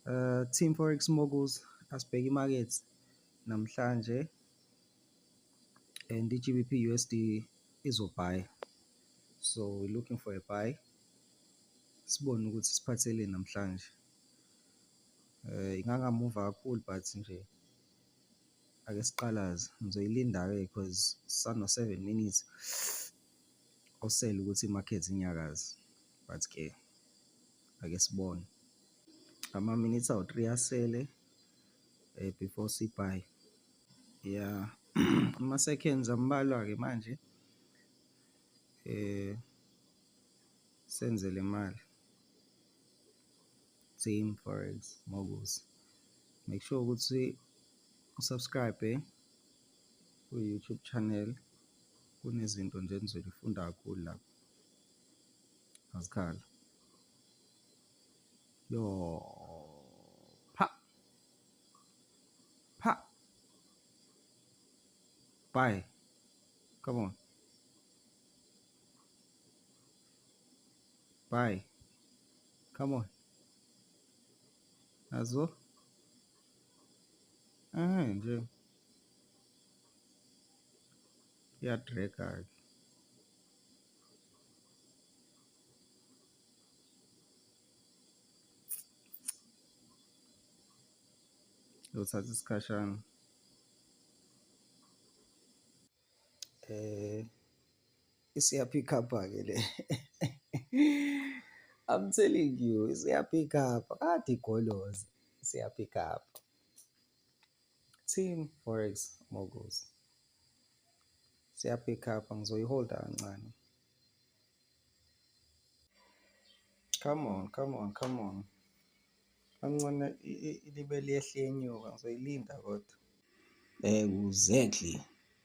Team Forex Moguls asibheke imakethe namhlanje and i-GBP USD izobhaya. So we're looking for a buy. Sibone ukuthi siphatheleni namhlanje. Ingangamuva kakhulu but nje ake siqalaze. Ngizoyilinda-ke because sisano 7 minutes osele ukuthi imarket inyakaze. But ke ake sibone. Ama-minutes awu-3 asele before sibhaye. Yeah. Ama-seconds ambalwa-ke manje. Senze le mali. Team Forex Moguls. Make sure ukuthi usubscribe ku-YouTube channel. Kunezinto nje enizolifunda kakhulu lapho. Azikhali. Yo. Pa. Bye. Come on. Bye. Come on. Nazo. Nje. Iyadraga. Yothatha isikhashana. Isiyapick up-ke le. I'm telling you, isiyapick up. Kade igoloza. Isiyapick up. Team Forex Moguls. Siyapick up. Ngizoyiholda kancane. Come on. Kancane libe liyehle yenyuka. Ngizoyilinda kodwa. Exactly.